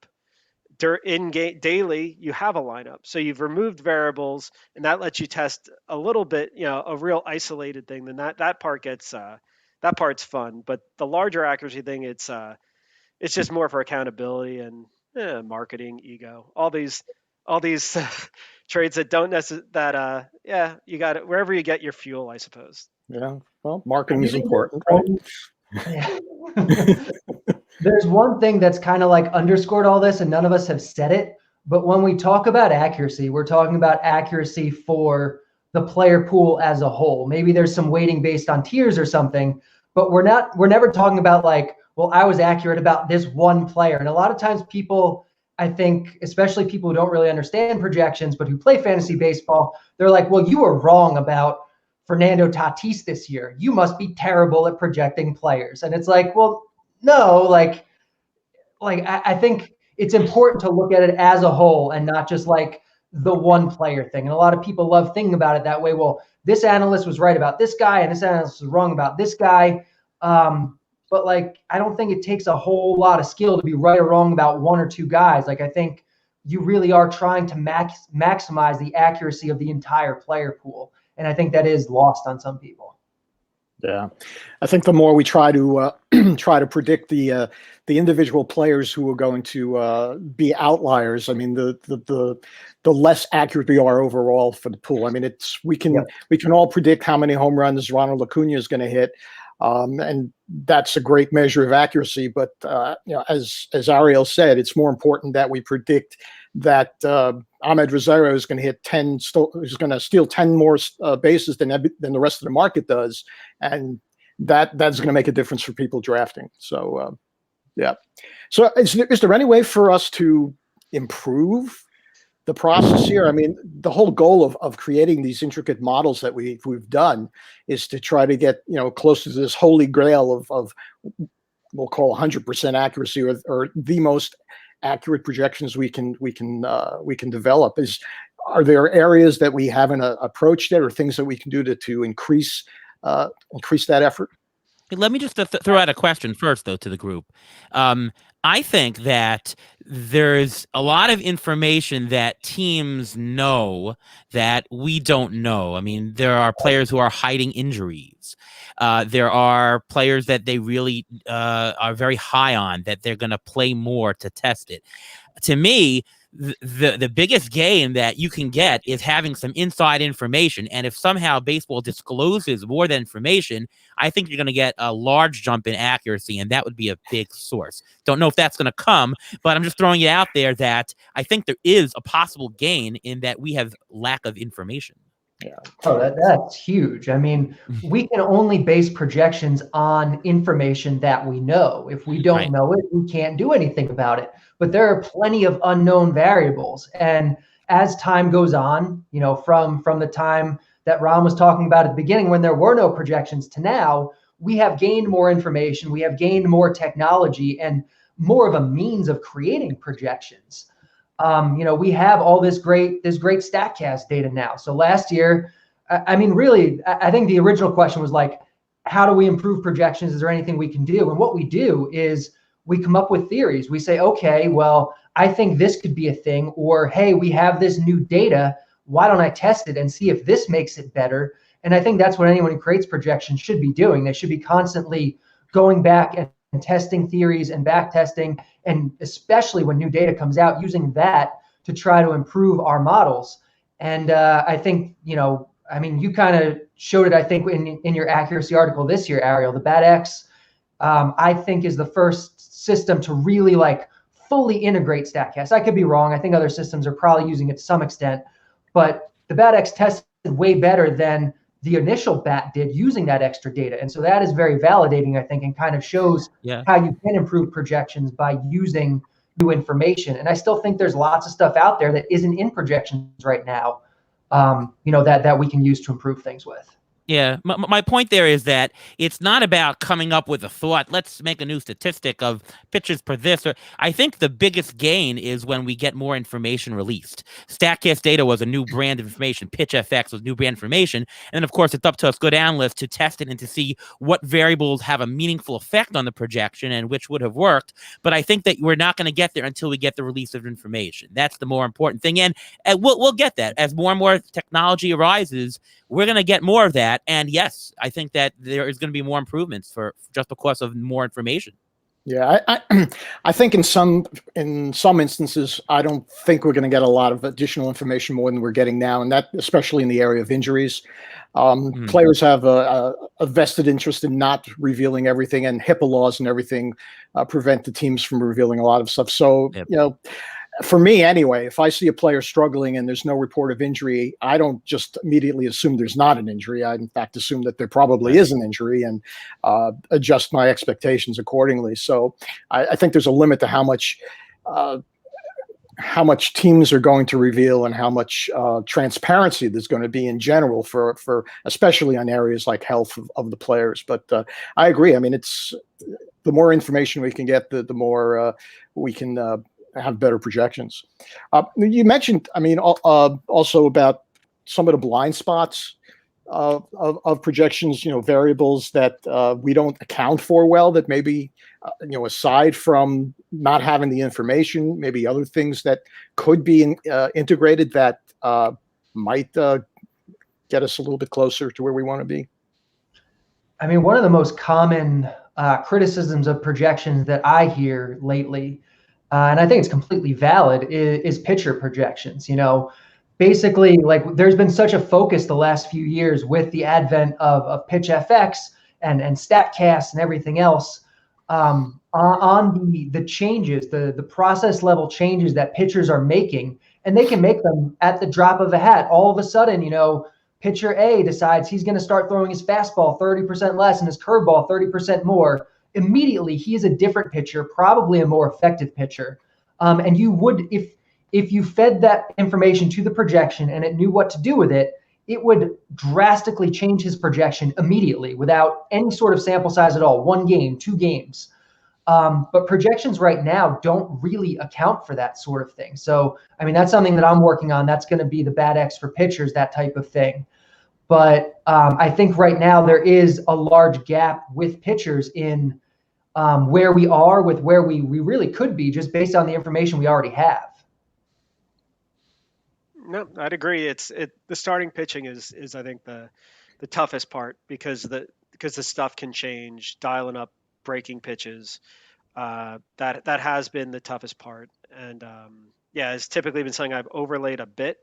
In game daily, you have a lineup, so you've removed variables, and that lets you test a little bit, a real isolated thing. Then that part gets that part's fun. But the larger accuracy thing, it's just more for accountability and marketing, ego, all these traits that don't necessarily you got it wherever you get your fuel, I suppose. Yeah, well, marketing is important, right? Yeah. There's one thing that's kind of like underscored all this, and none of us have said it, but when we talk about accuracy, we're talking about accuracy for the player pool as a whole. Maybe there's some weighting based on tiers or something, but we're never talking about like, well, I was accurate about this one player. And a lot of times people, I think, especially people who don't really understand projections, but who play fantasy baseball, they're like, well, you were wrong about Fernando Tatis this year. You must be terrible at projecting players. And it's like, well, no, like I think it's important to look at it as a whole and not just like the one player thing. And a lot of people love thinking about it that way. Well, this analyst was right about this guy and this analyst was wrong about this guy. But like, I don't think it takes a whole lot of skill to be right or wrong about one or two guys. Like, I think you really are trying to maximize the accuracy of the entire player pool. And I think that is lost on some people. Yeah, I think the more we try to predict the individual players who are going to be outliers, I mean, the less accurate we are overall for the pool. I mean, we can all predict how many home runs Ronald Acuna is going to hit, and that's a great measure of accuracy. But as Ariel said, it's more important that we predict that Ahmed Rosario is going to hit 10, is going to steal 10 more bases than the rest of the market does, and that's going to make a difference for people drafting. So yeah. So is there any way for us to improve the process here? I mean, the whole goal of creating these intricate models that we've done is to try to get, close to this holy grail of we'll call 100% accuracy, or the most accurate projections we can develop. Are there areas that we haven't approached yet, or things that we can do to increase that effort? Let me just throw out a question first, though, to the group. I think that there's a lot of information that teams know that we don't know. I mean, there are players who are hiding injuries. There are players that they really are very high on, that they're going to play more to test it. To me, the biggest gain that you can get is having some inside information. And if somehow baseball discloses more than information, I think you're going to get a large jump in accuracy, and that would be a big source. Don't know if that's going to come, but I'm just throwing it out there that I think there is a possible gain in that we have lack of information. Yeah. Oh, that's huge. I mean, we can only base projections on information that we know. If we don't know it, we can't do anything about it. But there are plenty of unknown variables. And as time goes on, from the time that Ron was talking about at the beginning, when there were no projections, to now, we have gained more information. We have gained more technology and more of a means of creating projections. We have all this great StatCast data now. So last year, I mean, really, I think the original question was like, how do we improve projections? Is there anything we can do? And what we do is we come up with theories. We say, okay, well, I think this could be a thing, or, hey, we have this new data. Why don't I test it and see if this makes it better? And I think that's what anyone who creates projections should be doing. They should be constantly going back and testing theories and back testing, and especially when new data comes out, using that to try to improve our models. And I think, you kind of showed it, I think, in your accuracy article this year, Ariel. The BAT-X, I think, is the first system to really fully integrate StatCast. I could be wrong. I think other systems are probably using it to some extent, but the BAT-X tested way better than the initial BAT did using that extra data. And so that is very validating, I think, and kind of shows how you can improve projections by using new information. And I still think there's lots of stuff out there that isn't in projections right now, that we can use to improve things with. Yeah, my point there is that it's not about coming up with a thought, let's make a new statistic of pitches per this. I think the biggest gain is when we get more information released. StatCast data was a new brand of information. PitchFX was new brand information. And of course, it's up to us good analysts to test it and to see what variables have a meaningful effect on the projection and which would have worked. But I think that we're not going to get there until we get the release of information. That's the more important thing. And we'll get that. As more and more technology arises, we're going to get more of that. And yes, I think that there is going to be more improvements for just because of more information. Yeah, I think in some instances, I don't think we're going to get a lot of additional information more than we're getting now, and that especially in the area of injuries. Players have a vested interest in not revealing everything, and HIPAA laws and everything prevent the teams from revealing a lot of stuff. So, for me anyway, if I see a player struggling and there's no report of injury, I don't just immediately assume there's not an injury. I, in fact, assume that there probably is an injury and adjust my expectations accordingly. So I think there's a limit to how much teams are going to reveal and how much transparency there's going to be in general for especially on areas like health of the players. But I agree. I mean, it's the more information we can get, the more we can have better projections. You mentioned, also about some of the blind spots of projections, variables that we don't account for well, that maybe, aside from not having the information, maybe other things that could be integrated that might get us a little bit closer to where we want to be. I mean, one of the most common criticisms of projections that I hear lately, and I think it's completely valid, is pitcher projections. Basically, there's been such a focus the last few years with the advent of PitchFX and StatCast and everything else. on the changes, the process level changes that pitchers are making, and they can make them at the drop of a hat. All of a sudden, pitcher A decides he's going to start throwing his fastball 30% less and his curveball 30% more. Immediately, he is a different pitcher, probably a more effective pitcher. And you would, if you fed that information to the projection and it knew what to do with it, it would drastically change his projection immediately without any sort of sample size at all. 1 game, 2 games. But projections right now don't really account for that sort of thing. So, I mean, that's something that I'm working on. That's going to be the bad X for pitchers, that type of thing. But I think right now there is a large gap with pitchers in where we are with where we really could be just based on the information we already have. No, I'd agree. The starting pitching is I think the toughest part because the stuff can change, dialing up breaking pitches. That has been the toughest part, and it's typically been something I've overlaid a bit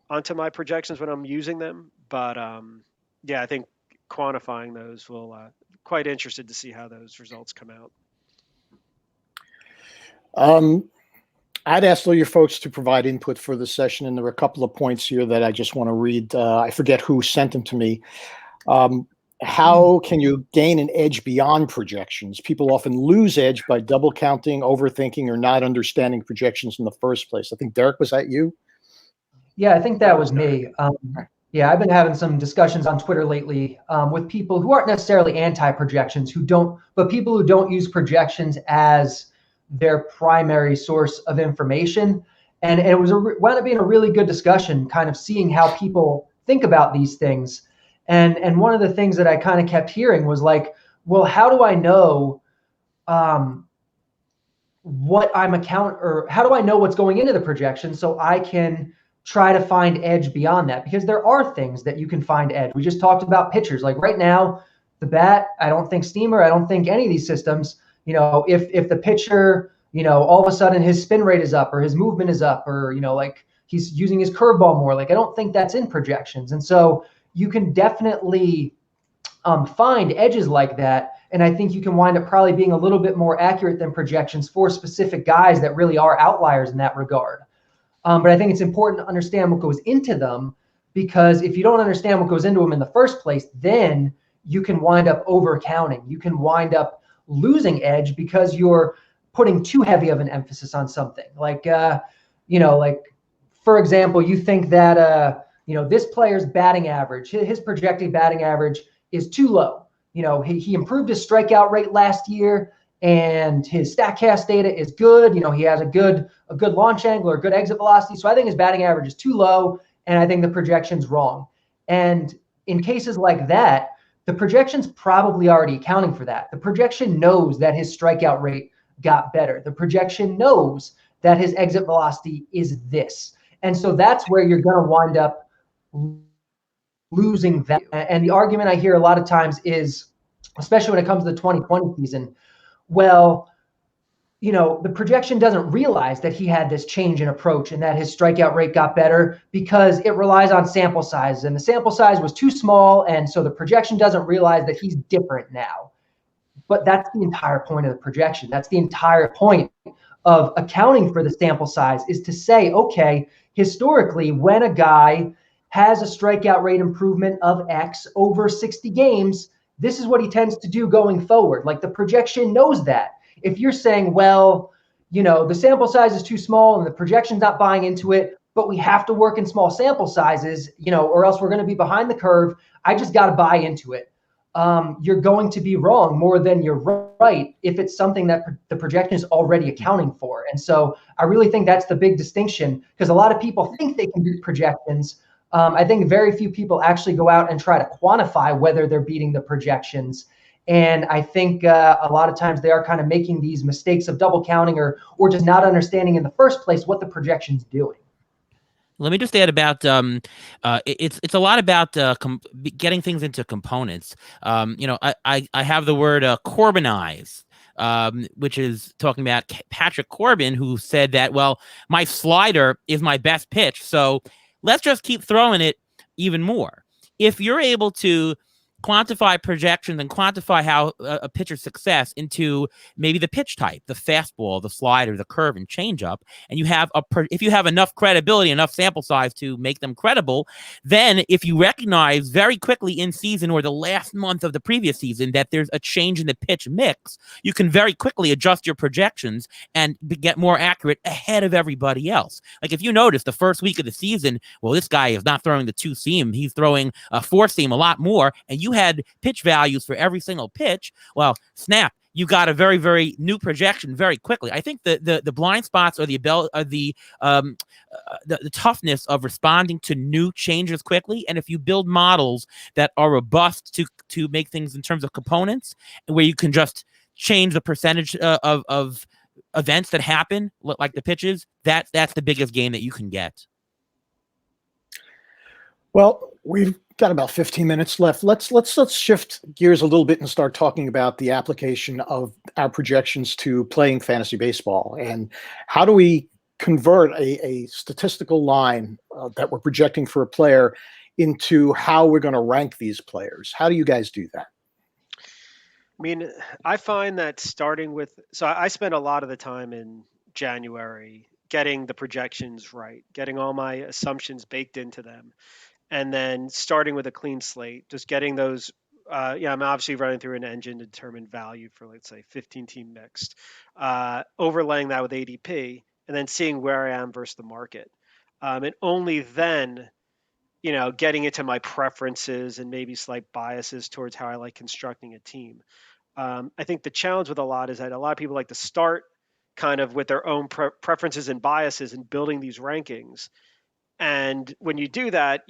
onto my projections when I'm using them. But I think quantifying those will quite interested to see how those results come out. I'd asked all your folks to provide input for the session, and there are a couple of points here that I just want to read. I forget who sent them to me. How can you gain an edge beyond projections? People often lose edge by double counting, overthinking, or not understanding projections in the first place. I think, Derek, was that you? Yeah, I think that was me. I've been having some discussions on Twitter lately with people who aren't necessarily anti-projections, but people who don't use projections as their primary source of information. And it wound up being a really good discussion, kind of seeing how people think about these things. And one of the things that I kind of kept hearing was like, well, how do I know what I'm how do I know what's going into the projection so I can try to find edge beyond that? Because there are things that you can find edge. We just talked about pitchers. Like right now, the bat, I don't think Steamer, I don't think any of these systems, if the pitcher, all of a sudden his spin rate is up or his movement is up or, like he's using his curveball more, like I don't think that's in projections. And so you can definitely find edges like that. And I think you can wind up probably being a little bit more accurate than projections for specific guys that really are outliers in that regard. But I think it's important to understand what goes into them, because if you don't understand what goes into them in the first place, then you can wind up over counting. You can wind up losing edge because you're putting too heavy of an emphasis on something. Like, like for example, you think that, this player's batting average, his projected batting average is too low. He improved his strikeout rate last year and his StatCast data is good. He has a good launch angle or good exit velocity. So I think his batting average is too low and I think the projection's wrong. And in cases like that, the projection's probably already accounting for that. The projection knows that his strikeout rate got better. The projection knows that his exit velocity is this. And so that's where you're going to wind up losing that. And the argument I hear a lot of times is, especially when it comes to the 2020 season, well, the projection doesn't realize that he had this change in approach and that his strikeout rate got better because it relies on sample size, and the sample size was too small. And so the projection doesn't realize that he's different now. But that's the entire point of the projection. That's the entire point of accounting for the sample size, is to say, okay, historically, when a guy has a strikeout rate improvement of X over 60 games, this is what he tends to do going forward. Like the projection knows that. If you're saying, well, the sample size is too small and the projection's not buying into it, but we have to work in small sample sizes, or else we're going to be behind the curve, I just got to buy into it. You're going to be wrong more than you're right if it's something that the projection is already accounting for. And so I really think that's the big distinction, because a lot of people think they can beat projections. I think very few people actually go out and try to quantify whether they're beating the projections. And I think a lot of times they are kind of making these mistakes of double counting or just not understanding in the first place what the projection's doing. Let me just add about it's a lot about getting things into components. I have the word Corbinize, which is talking about Patrick Corbin, who said that, well, my slider is my best pitch, so let's just keep throwing it even more. If you're able to quantify projections and quantify how a pitcher's success into maybe the pitch type, the fastball, the slider, the curve, and changeup, and you have if you have enough credibility, enough sample size to make them credible, then if you recognize very quickly in season or the last month of the previous season that there's a change in the pitch mix, you can very quickly adjust your projections and get more accurate ahead of everybody else. Like if you notice the first week of the season, well, this guy is not throwing the 2-seam, he's throwing a 4-seam a lot more, and you had pitch values for every single pitch, well, snap, you got a very, very new projection very quickly. I think the blind spots or the toughness of responding to new changes quickly. And if you build models that are robust to make things in terms of components, where you can just change the percentage of events that happen, like the pitches, that's the biggest gain that you can get. Well, we've got about 15 minutes left. Let's shift gears a little bit and start talking about the application of our projections to playing fantasy baseball, and how do we convert a statistical line that we're projecting for a player into how we're going to rank these players. How do you guys do that? I mean, I find that starting with, so I spend a lot of the time in January getting the projections right, getting all my assumptions baked into them, and then starting with a clean slate, just getting those. I'm obviously running through an engine to determine value for, let's say, 15-team mixed, overlaying that with ADP, and then seeing where I am versus the market. And only then, getting into my preferences and maybe slight biases towards how I like constructing a team. I think the challenge with a lot is that a lot of people like to start kind of with their own preferences and biases and building these rankings. And when you do that,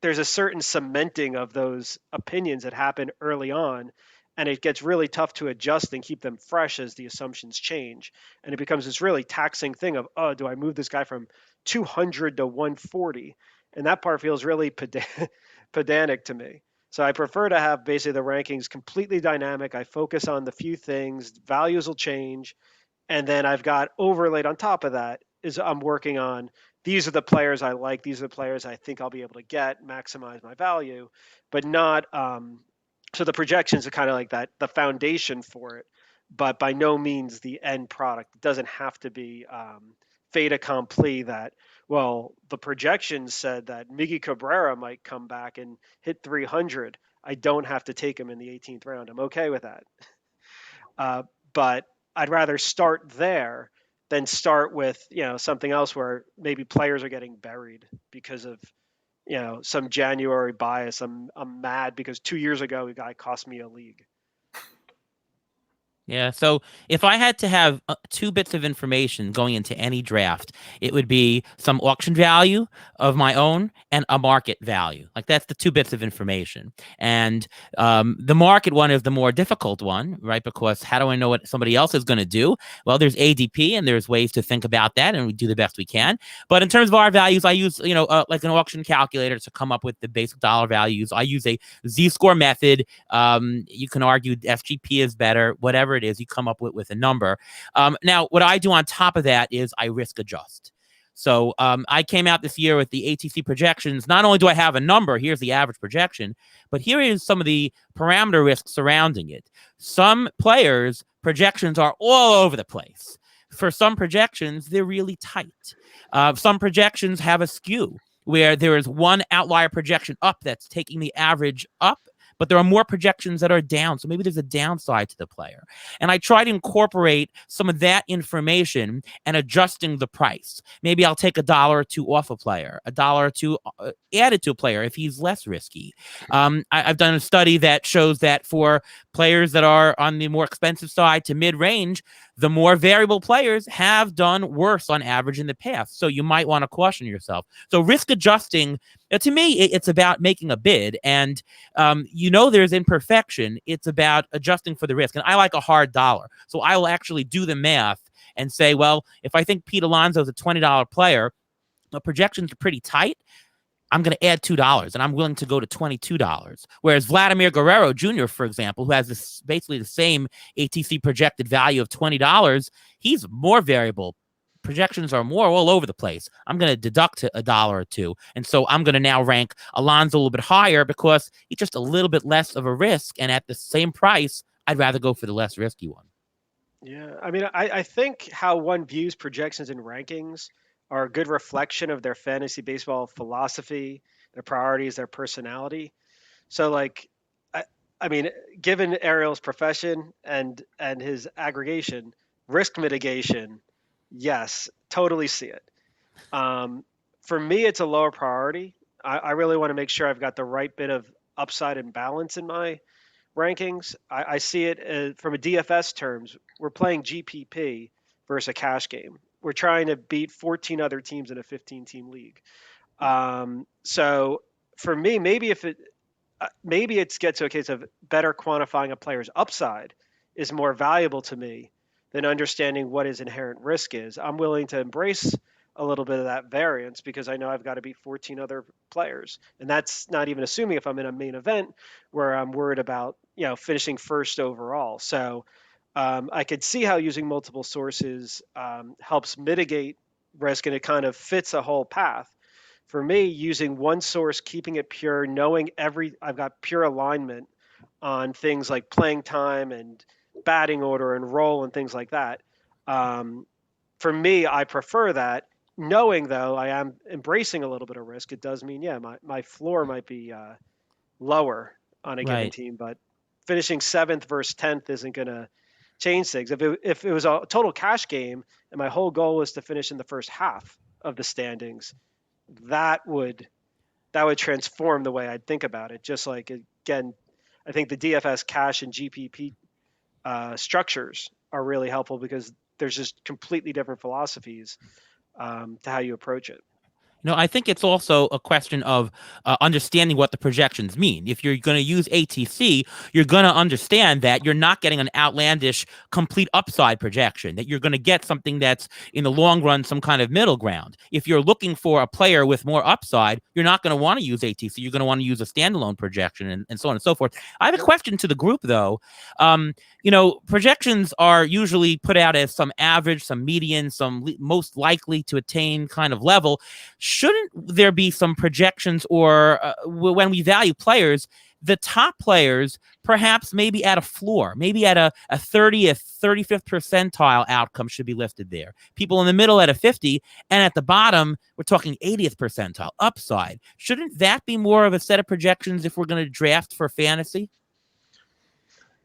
there's a certain cementing of those opinions that happen early on, and it gets really tough to adjust and keep them fresh as the assumptions change. And it becomes this really taxing thing of, oh, do I move this guy from 200 to 140? And that part feels really pedantic to me. So I prefer to have basically the rankings completely dynamic. I focus on the few things, values will change. And then I've got overlaid on top of that is I'm working on, these are the players I like, these are the players I think I'll be able to get, maximize my value, but not, so the projections are kind of like that, the foundation for it, but by no means the end product. It doesn't have to be fait accompli that, well, the projections said that Miggy Cabrera might come back and hit 300. I don't have to take him in the 18th round. I'm okay with that. But I'd rather start there than start with, something else where maybe players are getting buried because of, some January bias. I'm mad because 2 years ago a guy cost me a league. Yeah, so if I had to have 2 bits of information going into any draft, it would be some auction value of my own and a market value. Like that's the 2 bits of information. And the market one is the more difficult one, right? Because how do I know what somebody else is going to do? Well, there's ADP and there's ways to think about that, and we do the best we can. But in terms of our values, I use, like an auction calculator to come up with the basic dollar values. I use a Z-score method. You can argue SGP is better, whatever it is, you come up with a number. Now, what I do on top of that is I risk adjust. So I came out this year with the ATC projections. Not only do I have a number, here's the average projection, but here is some of the parameter risks surrounding it. Some players' projections are all over the place. For some projections, they're really tight. Some projections have a skew where there is one outlier projection up that's taking the average up, but there are more projections that are down. So maybe there's a downside to the player. And I try to incorporate some of that information and adjusting the price. Maybe I'll take $1 or $2 off a player, $1 or $2 added to a player if he's less risky. I've done a study that shows that for players that are on the more expensive side to mid-range, the more variable players have done worse on average in the past. So you might want to caution yourself. So risk adjusting, to me, it's about making a bid. And there's imperfection. It's about adjusting for the risk. And I like a hard dollar. So I will actually do the math and say, well, if I think Pete Alonso is a $20 player, the projections are pretty tight. I'm going to add $2 and I'm willing to go to $22. Whereas Vladimir Guerrero Jr., for example, who has basically the same ATC projected value of $20, he's more variable, projections are more all over the place. I'm going to deduct a dollar or two. And so I'm going to now rank Alonso a little bit higher because he's just a little bit less of a risk. And at the same price, I'd rather go for the less risky one. Yeah, I mean, I think how one views projections and rankings are a good reflection of their fantasy baseball philosophy, their priorities, their personality. So, like, I, I mean, given Ariel's profession and his aggregation, risk mitigation, yes, totally see it. Um, for me, it's a lower priority. I really want to make sure I've got the right bit of upside and balance in my rankings. I see it from a DFS terms. We're playing GPP versus a cash game. We're trying to beat 14 other teams in a 15-team league. So for me, maybe it gets to a case of better quantifying a player's upside is more valuable to me than understanding what his inherent risk is. I'm willing to embrace a little bit of that variance because I know I've got to beat 14 other players. And that's not even assuming if I'm in a main event where I'm worried about, finishing first overall. So I could see how using multiple sources helps mitigate risk, and it kind of fits a whole path. For me, using one source, keeping it pure, knowing I've got pure alignment on things like playing time and batting order and role and things like that. For me, I prefer that. Knowing though, I am embracing a little bit of risk. It does mean, my floor might be lower on a given team, but finishing 7th versus 10th isn't going to change things. If it was a total cash game and my whole goal was to finish in the first half of the standings, that would transform the way I'd think about it. Just like, again, I think the DFS cash and GPP structures are really helpful because there's just completely different philosophies to how you approach it. I think it's also a question of understanding what the projections mean. If you're going to use ATC, you're going to understand that you're not getting an outlandish complete upside projection, that you're going to get something that's in the long run some kind of middle ground. If you're looking for a player with more upside, you're not going to want to use ATC. You're going to want to use a standalone projection and so on and so forth. I have a question to the group, though. Projections are usually put out as some average, some median, some most likely to attain kind of level. Shouldn't there be some projections or when we value players, the top players perhaps maybe at a floor, maybe at a 30th, 35th percentile outcome should be listed there. People in the middle at a 50, and at the bottom, we're talking 80th percentile upside. Shouldn't that be more of a set of projections if we're going to draft for fantasy?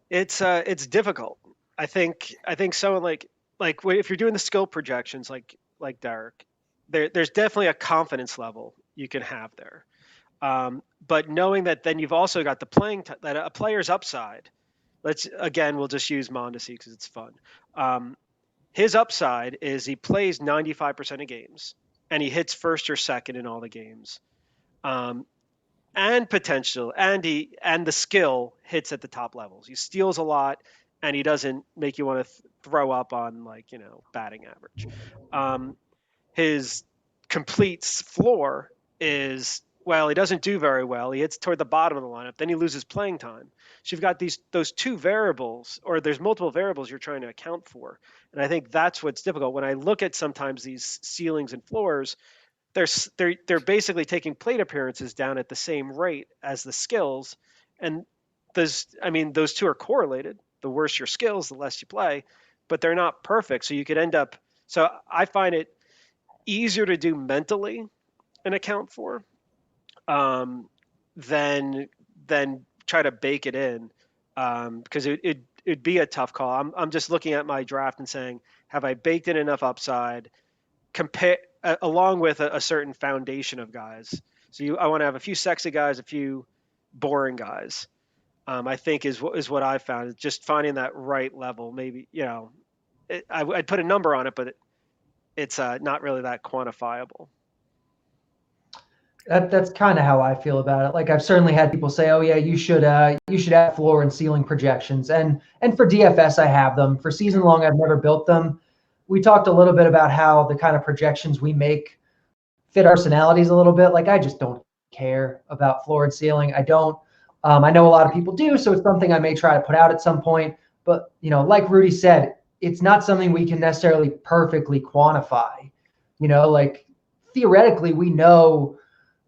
It's difficult. I think someone like if you're doing the skill projections like Derek, there's definitely a confidence level you can have there. But knowing that then you've also got the that a player's upside. We'll just use Mondesi because it's fun. His upside is he plays 95% of games and he hits first or second in all the games. And potential and the skill hits at the top levels. He steals a lot and he doesn't make you want to throw up on batting average. His complete floor is, well, he doesn't do very well. He hits toward the bottom of the lineup. Then he loses playing time. So you've got those two variables, or there's multiple variables you're trying to account for. And I think that's what's difficult. When I look at sometimes these ceilings and floors, they're basically taking plate appearances down at the same rate as the skills. And those two are correlated. The worse your skills, the less you play, but they're not perfect. So you could end up, so I find it easier to do mentally and account for than try to bake it in because it'd be a tough call. I'm just looking at my draft and saying, have I baked in enough upside along with a certain foundation of guys? So I want to have a few sexy guys, a few boring guys. I think is what I've found. It's just finding that right level. Maybe I'd put a number on it, but it's not really that quantifiable. That's kind of how I feel about it. Like I've certainly had people say, "Oh yeah, you should have floor and ceiling projections." And for DFS, I have them. For season long, I've never built them. We talked a little bit about how the kind of projections we make fit our personalities a little bit. Like I just don't care about floor and ceiling. I don't. I know a lot of people do, so it's something I may try to put out at some point. But like Rudy said, it's not something we can necessarily perfectly quantify. Like theoretically, we know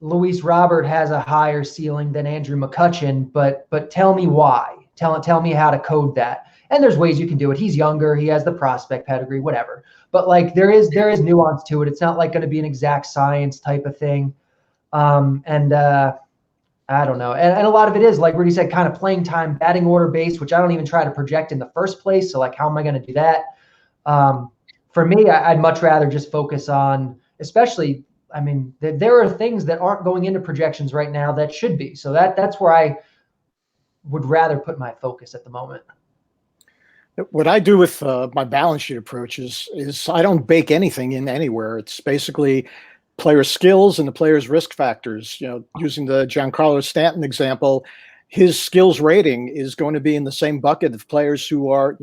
Luis Robert has a higher ceiling than Andrew McCutchen, but tell me why. Tell me how to code that. And there's ways you can do it. He's younger. He has the prospect pedigree, whatever. But like there is nuance to it. It's not like going to be an exact science type of thing. I don't know. And a lot of it is, like Rudy said, kind of playing time, batting order based, which I don't even try to project in the first place. So like, how am I going to do that? For me, I'd much rather just focus on, especially, I mean, there are things that aren't going into projections right now that should be. So that's where I would rather put my focus at the moment. What I do with my balance sheet approach is I don't bake anything in anywhere. It's basically player skills and the player's risk factors. Using the Giancarlo Stanton example, his skills rating is going to be in the same bucket of players who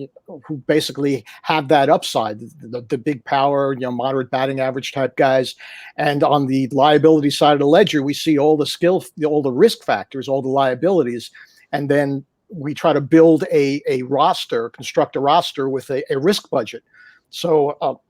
basically have that upside, the big power, moderate batting average type guys. And on the liability side of the ledger, we see all the risk factors, all the liabilities, and then we try to build a roster, construct a roster with a risk budget. So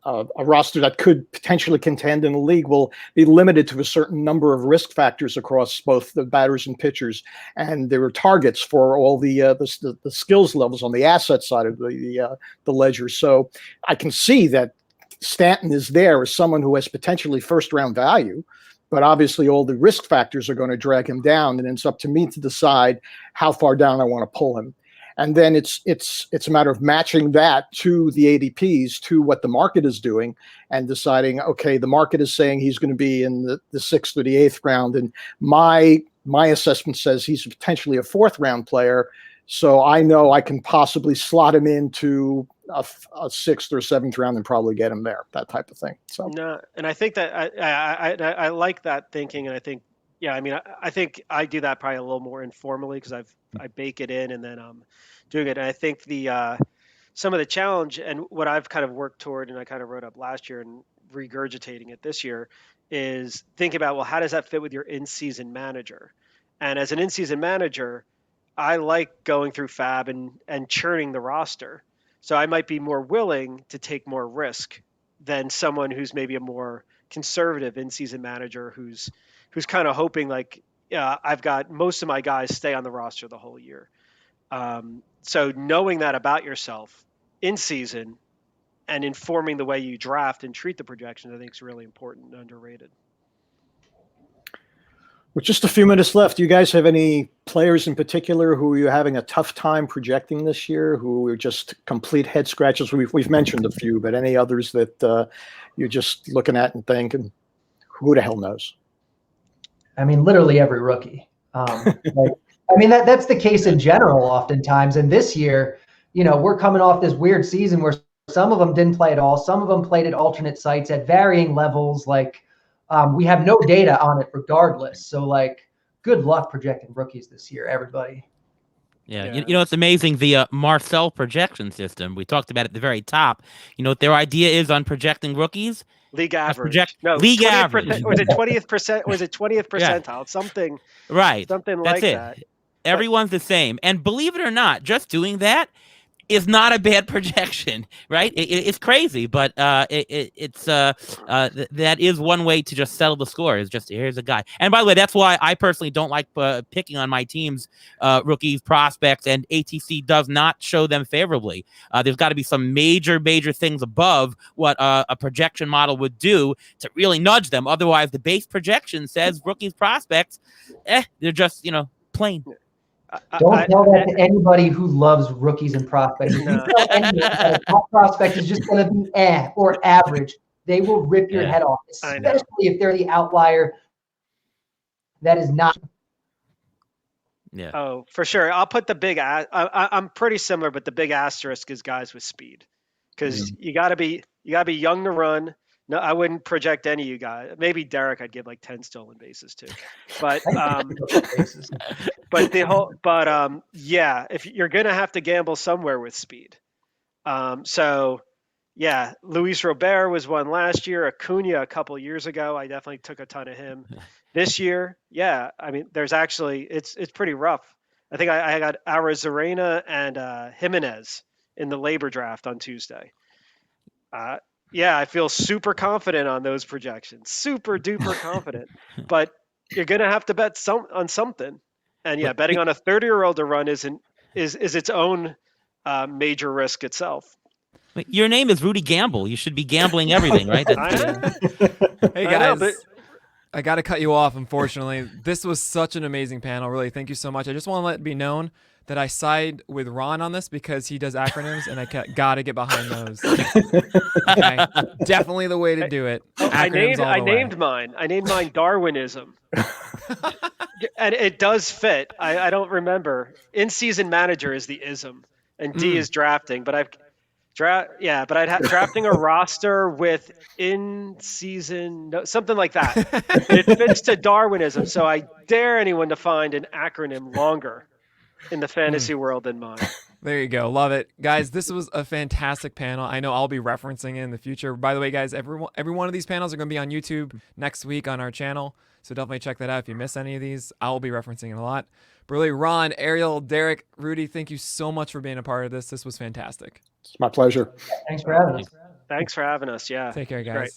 a roster that could potentially contend in the league will be limited to a certain number of risk factors across both the batters and pitchers, and there are targets for all the skills levels on the asset side of the ledger. So I can see that Stanton is there as someone who has potentially first round value, but obviously all the risk factors are going to drag him down, and it's up to me to decide how far down I want to pull him. And then it's a matter of matching that to the ADPs, to what the market is doing, and deciding, okay, the market is saying he's going to be in the 6th or the 8th round, and my assessment says he's potentially a 4th round player. So I know I can possibly slot him into a 6th or 7th round and probably get him there, that type of thing. So no, and I think that I like that thinking, and I think, yeah, I mean, I think I do that probably a little more informally because I bake it in and then doing it. And I think some of the challenge and what I've kind of worked toward, and I kind of wrote up last year and regurgitating it this year, is think about, well, how does that fit with your in-season manager? And as an in-season manager, I like going through Fab and churning the roster. So I might be more willing to take more risk than someone who's maybe a more conservative in-season manager who's kind of hoping like, I've got most of my guys stay on the roster the whole year. So knowing that about yourself in season and informing the way you draft and treat the projections, I think is really important and underrated. With just a few minutes left, do you guys have any players in particular who you're having a tough time projecting this year, who are just complete head scratches? We've mentioned a few, but any others that you're just looking at and thinking, who the hell knows? I mean, literally every rookie. That's the case in general oftentimes. And this year, we're coming off this weird season where some of them didn't play at all. Some of them played at alternate sites at varying levels. We have no data on it regardless. So good luck projecting rookies this year, everybody. Yeah. It's amazing. The Marcel projection system, we talked about at the very top. What their idea is on projecting rookies? League average. League average. Was it 20th%? Was it 20th percentile? Yeah. Something. Right. Something That's like it. that. Everyone's the same. And believe it or not, just doing that is not a bad projection, right? It's crazy, but that is one way to just settle the score. Is just, here's a guy. And by the way, that's why I personally don't like picking on my team's rookies, prospects, and ATC does not show them favorably. There's got to be some major things above what a projection model would do to really nudge them. Otherwise, the base projection says rookies, prospects, they're just, plain. Don't tell that to anybody who loves rookies and prospects. If you tell anyone that a top prospect is just going to be or average, they will rip your head off, especially if they're the outlier that is not. Yeah. Oh, for sure. I'll put the big. I'm pretty similar, but the big asterisk is guys with speed, because you got to be young to run. No, I wouldn't project any of you guys. Maybe Derek, I'd give 10 stolen bases too. But if you're gonna have to gamble somewhere with speed. Luis Robert was one last year. Acuna a couple years ago. I definitely took a ton of him. This year, there's actually it's pretty rough. I think I got Arizarena and Jimenez in the labor draft on Tuesday. Yeah, I feel super confident on those projections, super duper confident. But you're gonna have to bet on something. And yeah, betting on a 30-year-old to run is its own major risk itself. Your name is Rudy Gamble. You should be gambling everything, right? Hey guys, I got to cut you off, unfortunately. This was such an amazing panel. Really, thank you so much. I just want to let it be known that I side with Ron on this because he does acronyms, and I got to get behind those. Okay? Definitely the way to do it. I named way. mine. I named mine Darwinism. And it does fit. I don't remember. In-season manager is the ism, and D is drafting. But I'd drafting a roster with in-season, something like that. It fits to Darwinism. So I dare anyone to find an acronym longer in the fantasy world than mine. There you go. Love it. Guys, this was a fantastic panel. I know I'll be referencing it in the future. By the way, guys, every one of these panels are going to be on YouTube next week on our channel. So definitely check that out. If you miss any of these, I'll be referencing it a lot. But really, Ron, Ariel, Derek, Rudy, thank you so much for being a part of this. This was fantastic. It's my pleasure. Thanks for having us. Thanks for having us. Yeah. Take care, guys. Great.